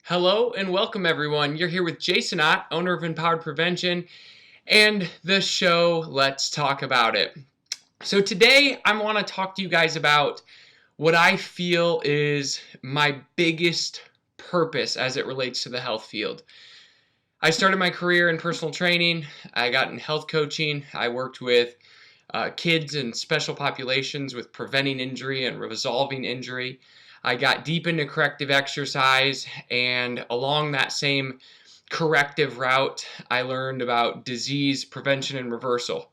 Hello and welcome everyone. You're here with Jason Ott, owner of Empowered Prevention, and the show Let's Talk About It. So today I want to talk to you guys about what I feel is my biggest purpose as it relates to the health field. I started my career in personal training. I got in health coaching. I worked with kids and special populations with preventing injury and resolving injury. I got deep into corrective exercise, and along that same corrective route, I learned about disease prevention and reversal.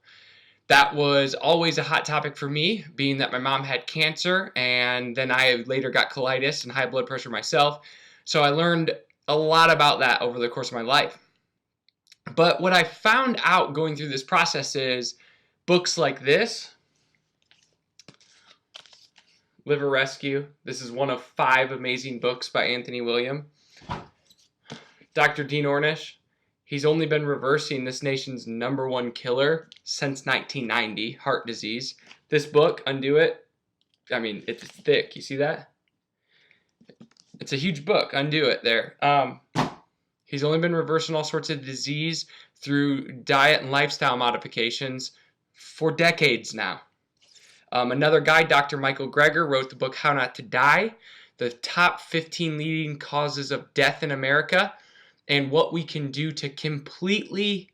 That was always a hot topic for me, being that my mom had cancer, and then I later got colitis and high blood pressure myself. So I learned a lot about that over the course of my life. But what I found out going through this process is books like this, Liver Rescue. This is one of 5 amazing books by Anthony William. Dr. Dean Ornish. He's only been reversing this nation's #1 killer since 1990, heart disease. This book, Undo It, I mean, it's thick. You see that? It's a huge book, Undo It there. He's only been reversing all sorts of disease through diet and lifestyle modifications for decades now. Another guy, Dr. Michael Greger, wrote the book How Not to Die, the top 15 leading causes of death in America, and what we can do to completely,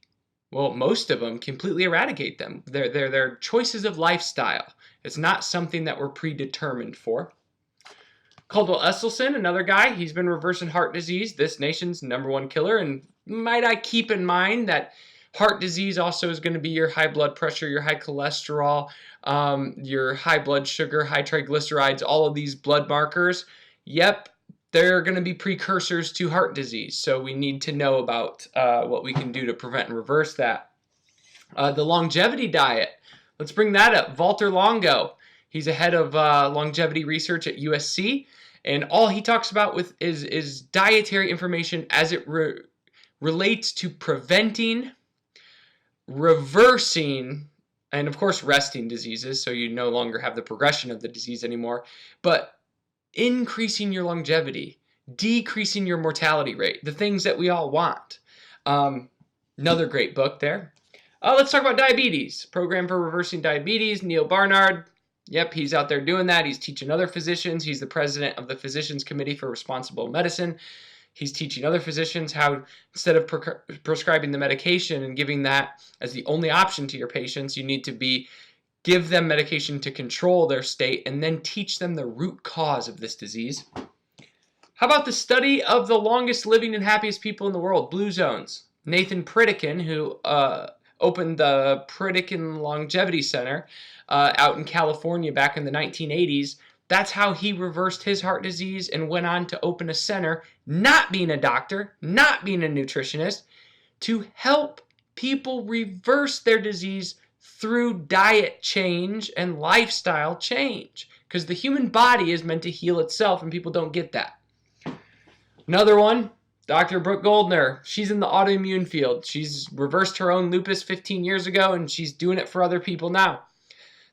well, most of them, completely eradicate them. They're choices of lifestyle. It's not something that we're predetermined for. Caldwell Esselstyn, another guy, he's been reversing heart disease, this nation's #1 killer, and might I keep in mind that heart disease also is going to be your high blood pressure, your high cholesterol, your high blood sugar, high triglycerides, all of these blood markers. Yep, they're going to be precursors to heart disease. So we need to know about what we can do to prevent and reverse that. The longevity diet. Let's bring that up. Walter Longo. He's a head of longevity research at USC. And all he talks about is dietary information as it relates to preventing, reversing, and of course resting diseases, so you no longer have the progression of the disease anymore, but increasing your longevity, decreasing your mortality rate, the things that we all want. Another great book there. Let's talk about diabetes. Program for Reversing Diabetes, Neil Barnard. Yep, he's out there doing that. He's teaching other physicians. He's the president of the Physicians Committee for Responsible Medicine. He's teaching other physicians how, instead of prescribing the medication and giving that as the only option to your patients, you need to give them medication to control their state and then teach them the root cause of this disease. How about the study of the longest living and happiest people in the world, Blue Zones? Nathan Pritikin, who opened the Pritikin Longevity Center out in California back in the 1980s, that's how he reversed his heart disease and went on to open a center, not being a doctor, not being a nutritionist, to help people reverse their disease through diet change and lifestyle change. Because the human body is meant to heal itself, and people don't get that. Another one, Dr. Brooke Goldner. She's in the autoimmune field. She's reversed her own lupus 15 years ago, and she's doing it for other people now.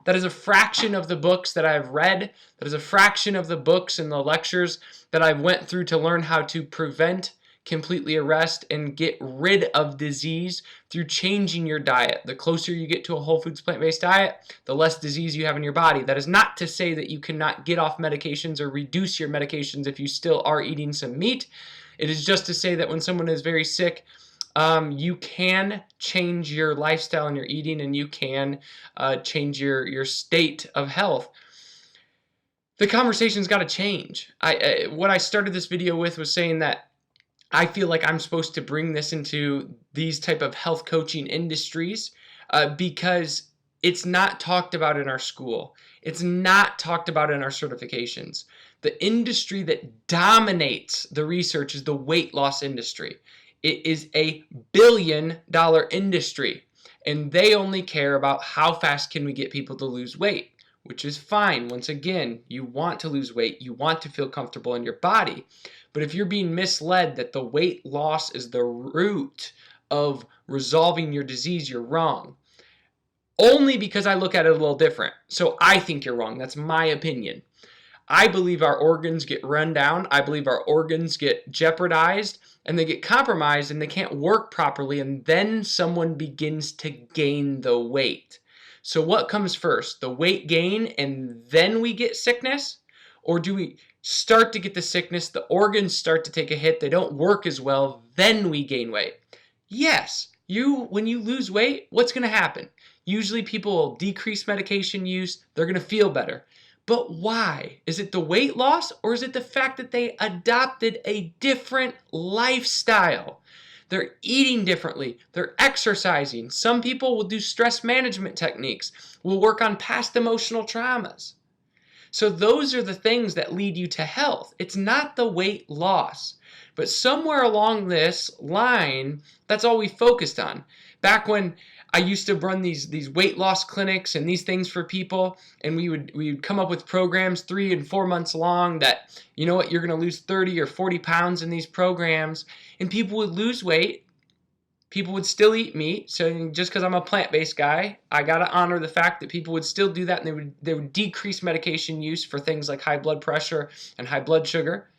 That is a fraction of the books that I've read. That is a fraction of the books and the lectures that I've went through to learn how to prevent, completely arrest, and get rid of disease through changing your diet. The closer you get to a whole foods plant-based diet, the less disease you have in your body. That is not to say that you cannot get off medications or reduce your medications if you still are eating some meat. It is just to say that when someone is very sick, you can change your lifestyle and your eating, and you can change your state of health. The conversation's got to change. What I started this video with was saying that I feel like I'm supposed to bring this into these type of health coaching industries because it's not talked about in our school. It's not talked about in our certifications. The industry that dominates the research is the weight loss industry. It is a billion-dollar industry, and they only care about how fast can we get people to lose weight, which is fine. Once again, you want to lose weight. You want to feel comfortable in your body. But if you're being misled that the weight loss is the root of resolving your disease, you're wrong. Only because I look at it a little different. So I think you're wrong. That's my opinion. I believe our organs get run down. I believe our organs get jeopardized and they get compromised and they can't work properly. And then someone begins to gain the weight. So what comes first, the weight gain and then we get sickness? Or do we start to get the sickness, the organs start to take a hit, they don't work as well, then we gain weight? Yes, when you lose weight, what's going to happen? Usually people will decrease medication use, they're going to feel better. But why? Is it the weight loss or is it the fact that they adopted a different lifestyle? They're eating differently. They're exercising. Some people will do stress management techniques, will work on past emotional traumas. So those are the things that lead you to health. It's not the weight loss. But somewhere along this line, that's all we focused on. Back when I used to run these weight loss clinics and these things for people, and we would come up with programs 3 and 4 months long that, you know what, you're going to lose 30 or 40 pounds in these programs, and people would lose weight. People would still eat meat. So just because I'm a plant-based guy, I got to honor the fact that people would still do that, and they would decrease medication use for things like high blood pressure and high blood sugar.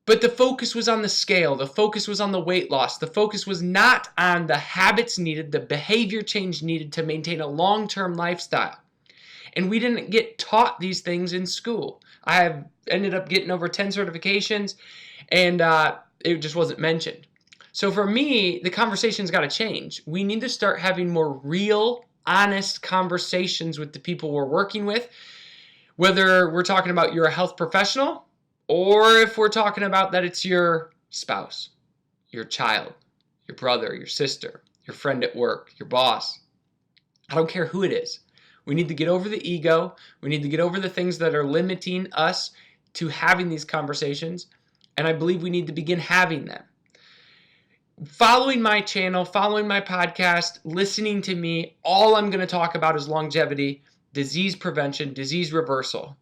But the focus was on the scale. The focus was on the weight loss. The focus was not on the habits needed, the behavior change needed to maintain a long-term lifestyle. And we didn't get taught these things in school. I have ended up getting over 10 certifications, and it just wasn't mentioned. So for me, the conversation's got to change. We need to start having more real, honest conversations with the people we're working with, whether we're talking about you're a health professional, or if we're talking about that it's your spouse, your child, your brother, your sister, your friend at work, your boss. I don't care who it is. We need to get over the ego. We need to get over the things that are limiting us to having these conversations. And I believe we need to begin having them. Following my channel, following my podcast, listening to me, all I'm going to talk about is longevity, disease prevention, disease reversal.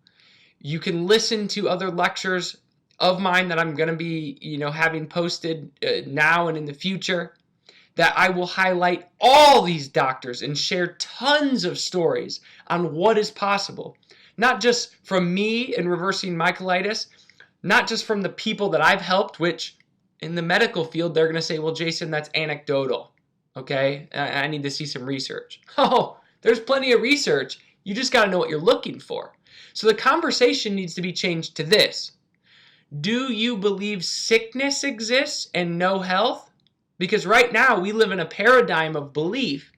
You can listen to other lectures of mine that I'm going to be, having posted now and in the future, that I will highlight all these doctors and share tons of stories on what is possible. Not just from me in reversing my colitis, not just from the people that I've helped, which in the medical field, they're going to say, well, Jason, that's anecdotal. Okay, I need to see some research. Oh, there's plenty of research. You just got to know what you're looking for. So the conversation needs to be changed to this. Do you believe sickness exists and no health? Because right now we live in a paradigm of belief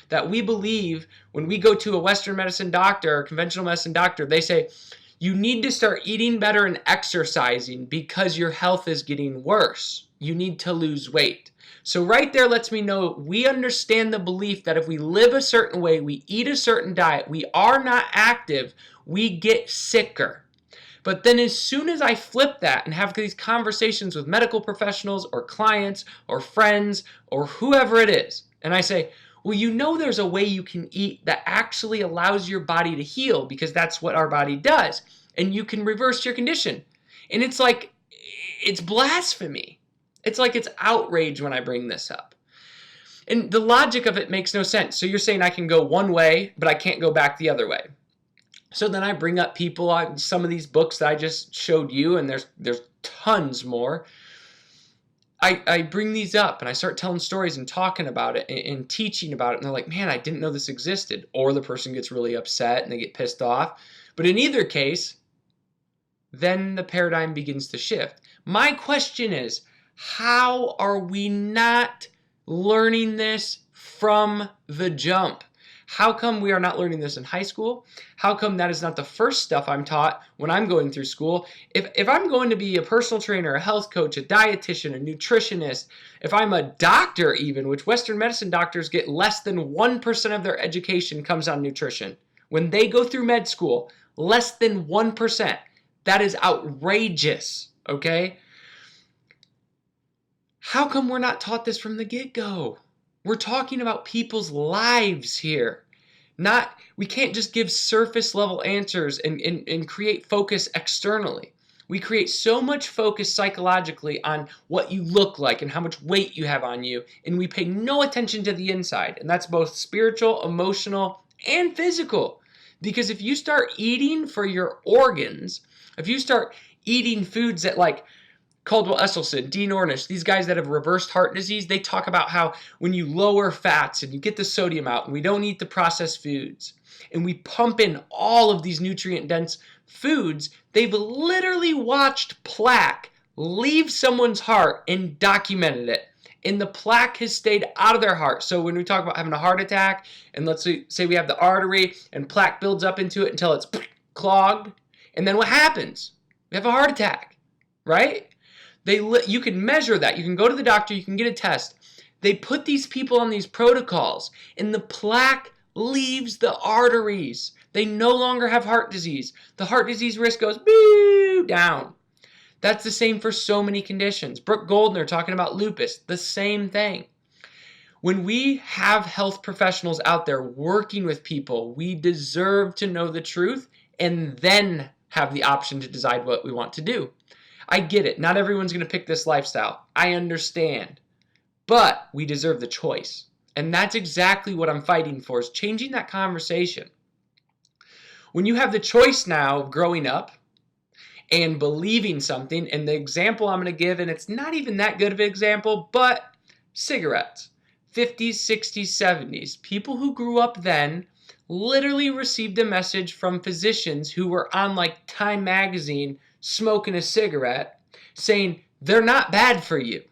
that we believe when we go to a Western medicine doctor, a conventional medicine doctor, they say, you need to start eating better and exercising because your health is getting worse. You need to lose weight. So right there lets me know we understand the belief that if we live a certain way, we eat a certain diet, we are not active, we get sicker. But then as soon as I flip that and have these conversations with medical professionals or clients or friends or whoever it is, and I say, well, there's a way you can eat that actually allows your body to heal because that's what our body does. And you can reverse your condition. And it's like, it's blasphemy. It's like it's outrage when I bring this up. And the logic of it makes no sense. So you're saying I can go one way, but I can't go back the other way. So then I bring up people on some of these books that I just showed you, and there's tons more. I bring these up and I start telling stories and talking about it and teaching about it. And they're like, man, I didn't know this existed. Or the person gets really upset and they get pissed off. But in either case, then the paradigm begins to shift. My question is, how are we not learning this from the jump? How come we are not learning this in high school? How come that is not the first stuff I'm taught when I'm going through school? If I'm going to be a personal trainer, a health coach, a dietitian, a nutritionist, if I'm a doctor even, which Western medicine doctors get less than 1% of their education comes on nutrition. When they go through med school, less than 1%. That is outrageous, okay? How come we're not taught this from the get-go? We're talking about people's lives here. We can't just give surface level answers and create focus externally. We create so much focus psychologically on what you look like and how much weight you have on you, and we pay no attention to the inside. And that's both spiritual, emotional, and physical. Because if you start eating for your organs, if you start eating foods that like Caldwell Esselstyn, Dean Ornish, these guys that have reversed heart disease, they talk about how when you lower fats and you get the sodium out and we don't eat the processed foods and we pump in all of these nutrient-dense foods, they've literally watched plaque leave someone's heart and documented it. And the plaque has stayed out of their heart. So when we talk about having a heart attack, and let's say we have the artery and plaque builds up into it until it's clogged, and then what happens? We have a heart attack, right? You can measure that. You can go to the doctor, you can get a test. They put these people on these protocols, and the plaque leaves the arteries. They no longer have heart disease. The heart disease risk goes down. That's the same for so many conditions. Brooke Goldner talking about lupus, the same thing. When we have health professionals out there working with people, we deserve to know the truth and then have the option to decide what we want to do. I get it. Not everyone's going to pick this lifestyle. I understand. But we deserve the choice. And that's exactly what I'm fighting for, is changing that conversation. When you have the choice now of growing up and believing something, and the example I'm going to give, and it's not even that good of an example, but cigarettes. 50s, 60s, 70s. People who grew up then literally received a message from physicians who were on like Time magazine smoking a cigarette saying they're not bad for you.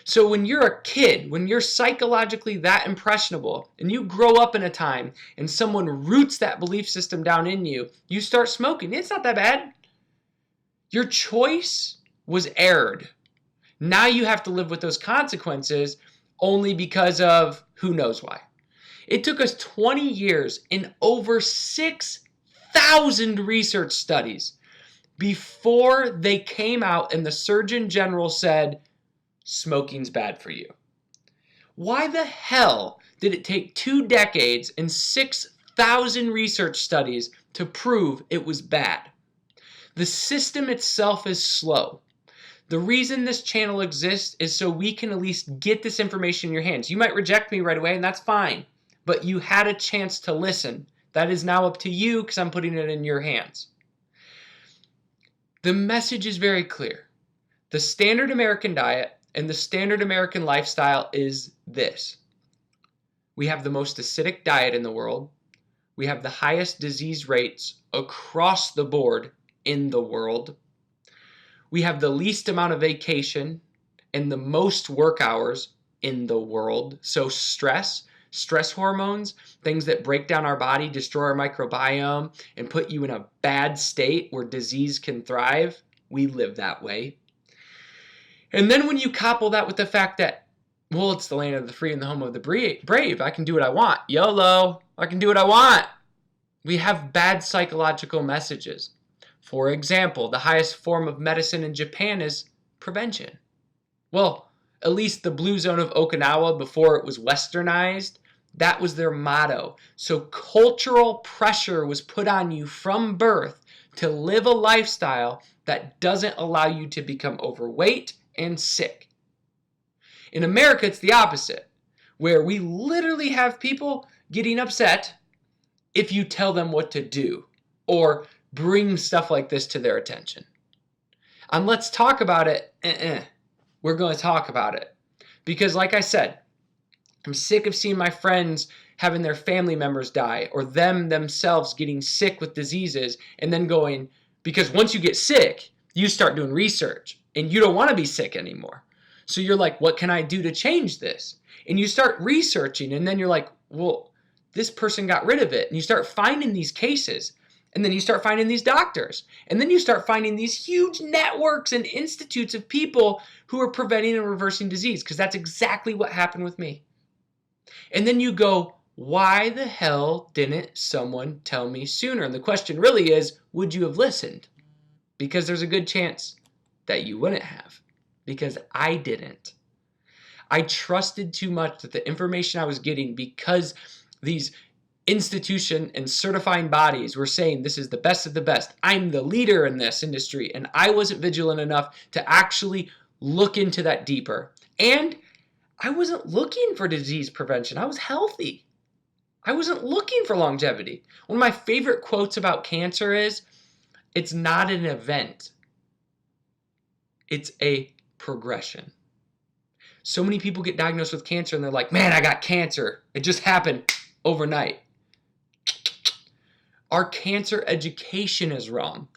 So when you're a kid, when you're psychologically that impressionable and you grow up in a time and someone roots that belief system down in you, you start smoking. It's not that bad. Your choice was aired. Now you have to live with those consequences only because of who knows why. It took us 20 years and over 6,000 research studies before they came out and the Surgeon General said, smoking's bad for you. Why the hell did it take 2 decades and 6,000 research studies to prove it was bad? The system itself is slow. The reason this channel exists is so we can at least get this information in your hands. You might reject me right away, and that's fine. But you had a chance to listen. That is now up to you because I'm putting it in your hands. The message is very clear. The standard American diet and the standard American lifestyle is this. We have the most acidic diet in the world. We have the highest disease rates across the board in the world. We have the least amount of vacation and the most work hours in the world. So stress hormones, things that break down our body, destroy our microbiome, and put you in a bad state where disease can thrive, we live that way. And then when you couple that with the fact that, well, it's the land of the free and the home of the brave, I can do what I want. YOLO, I can do what I want. We have bad psychological messages. For example, the highest form of medicine in Japan is prevention. Well, at least the blue zone of Okinawa, before it was westernized, that was their motto. So cultural pressure was put on you from birth to live a lifestyle that doesn't allow you to become overweight and sick. In America, it's the opposite, where we literally have people getting upset if you tell them what to do or bring stuff like this to their attention. And let's talk about it. We're going to talk about it. Because like I said, I'm sick of seeing my friends having their family members die or them themselves getting sick with diseases and then going, because once you get sick, you start doing research and you don't want to be sick anymore. So you're like, what can I do to change this? And you start researching and then you're like, well, this person got rid of it. And you start finding these cases. And then you start finding these doctors. And then you start finding these huge networks and institutes of people who are preventing and reversing disease, because that's exactly what happened with me. And then you go, why the hell didn't someone tell me sooner? And the question really is, would you have listened? Because there's a good chance that you wouldn't have, because I didn't. I trusted too much that the information I was getting, because these institution and certifying bodies were saying this is the best of the best. I'm the leader in this industry, and I wasn't vigilant enough to actually look into that deeper. And I wasn't looking for disease prevention. I was healthy. I wasn't looking for longevity. One of my favorite quotes about cancer is, it's not an event, it's a progression. So many people get diagnosed with cancer and they're like, man, I got cancer. It just happened overnight. Our cancer education is wrong.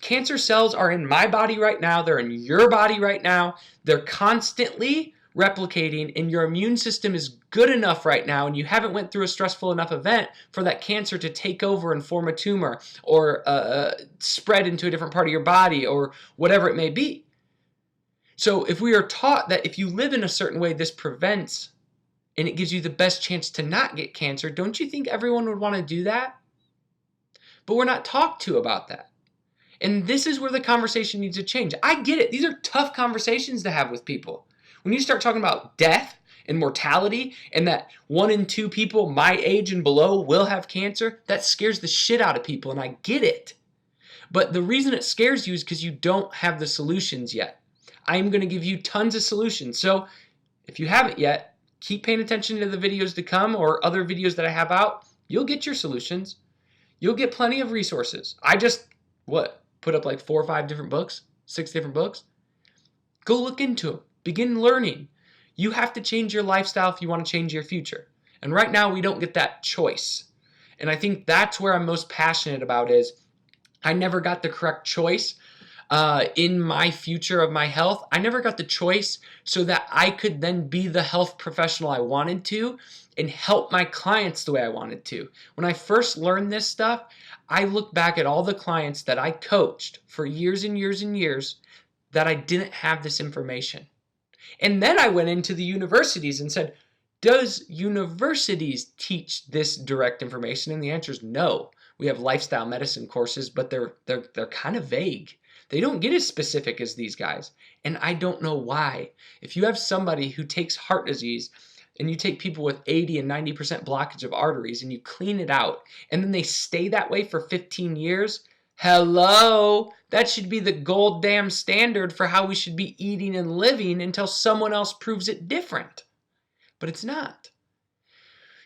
Cancer cells are in my body right now. They're in your body right now. They're constantly replicating, and your immune system is good enough right now, and you haven't went through a stressful enough event for that cancer to take over and form a tumor or spread into a different part of your body or whatever it may be. So if we are taught that if you live in a certain way, this prevents and it gives you the best chance to not get cancer, don't you think everyone would want to do that? But we're not talked to about that. And this is where the conversation needs to change. I get it. These are tough conversations to have with people. When you start talking about death and mortality and that 1 in 2 people my age and below will have cancer, that scares the shit out of people, and I get it. But the reason it scares you is because you don't have the solutions yet. I'm going to give you tons of solutions. So if you haven't yet, keep paying attention to the videos to come or other videos that I have out. You'll get your solutions. You'll get plenty of resources. I just, put up like 4 or 5 different books, 6 different books. Go look into them. Begin learning. You have to change your lifestyle if you want to change your future. And right now we don't get that choice. And I think that's where I'm most passionate about is I never got the correct choice in my future of my health. I never got the choice so that I could then be the health professional I wanted to and help my clients the way I wanted to. When I first learned this stuff, I look back at all the clients that I coached for years and years and years that I didn't have this information. And then I went into the universities and said, does universities teach this direct information? And the answer is no. We have lifestyle medicine courses, but they're kind of vague. They don't get as specific as these guys. And I don't know why. If you have somebody who takes heart disease and you take people with 80 and 90% blockage of arteries and you clean it out and then they stay that way for 15 years, hello, that should be the gold damn standard for how we should be eating and living until someone else proves it different. But it's not.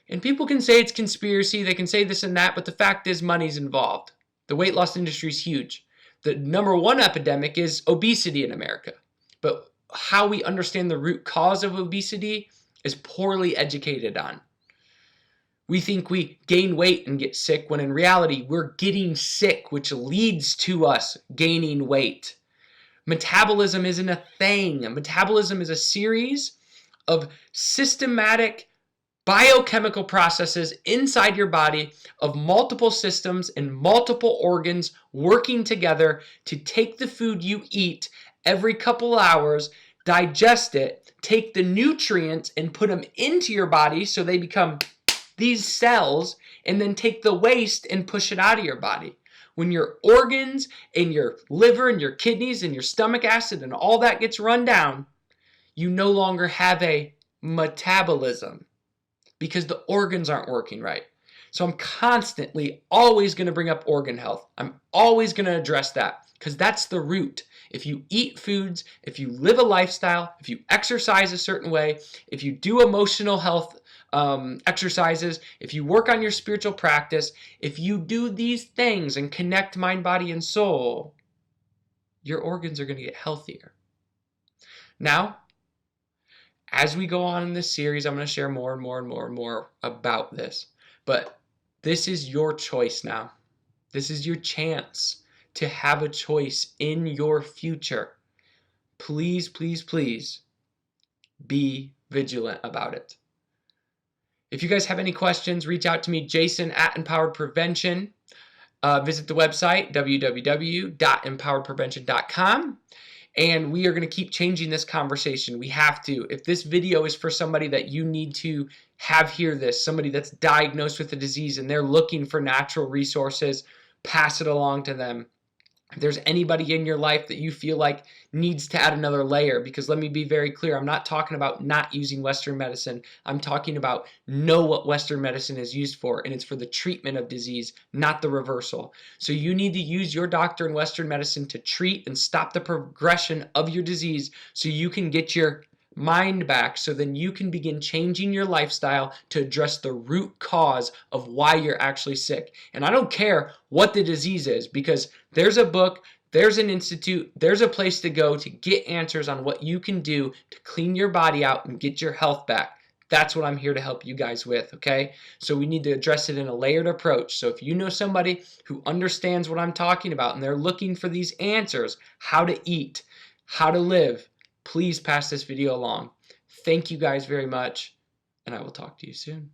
And people can say it's conspiracy, they can say this and that, but the fact is money's involved. The weight loss industry is huge. The number one epidemic is obesity in America. But how we understand the root cause of obesity is poorly educated on. We think we gain weight and get sick when in reality we're getting sick, which leads to us gaining weight. Metabolism isn't a thing. Metabolism is a series of systematic biochemical processes inside your body of multiple systems and multiple organs working together to take the food you eat every couple hours, digest it, take the nutrients and put them into your body so they become these cells, and then take the waste and push it out of your body. When your organs and your liver and your kidneys and your stomach acid and all that gets run down, you no longer have a metabolism because the organs aren't working right. So I'm constantly always going to bring up organ health. I'm always going to address that because that's the root. If you eat foods, if you live a lifestyle, if you exercise a certain way, if you do emotional health exercises, if you work on your spiritual practice, if you do these things and connect mind, body, and soul, your organs are going to get healthier. Now, as we go on in this series, I'm going to share more and more and more and more about this. But this is your choice now. This is your chance to have a choice in your future. Please, please, please be vigilant about it. If you guys have any questions, reach out to me, Jason at Empowered Prevention. Visit the website, www.empoweredprevention.com. And we are going to keep changing this conversation. We have to. If this video is for somebody that you need to have hear this, somebody that's diagnosed with a disease and they're looking for natural resources, pass it along to them. If there's anybody in your life that you feel like needs to add another layer, because let me be very clear, I'm not talking about not using Western medicine. I'm talking about know what Western medicine is used for, and it's for the treatment of disease, not the reversal. So you need to use your doctor in Western medicine to treat and stop the progression of your disease so you can get your mind back, so then you can begin changing your lifestyle to address the root cause of why you're actually sick. And I don't care what the disease is, because there's a book, there's an institute, there's a place to go to get answers on what you can do to clean your body out and get your health back. That's what I'm here to help you guys with, okay? So we need to address it in a layered approach. So if you know somebody who understands what I'm talking about and they're looking for these answers, how to eat, how to live, please pass this video along. Thank you guys very much, and I will talk to you soon.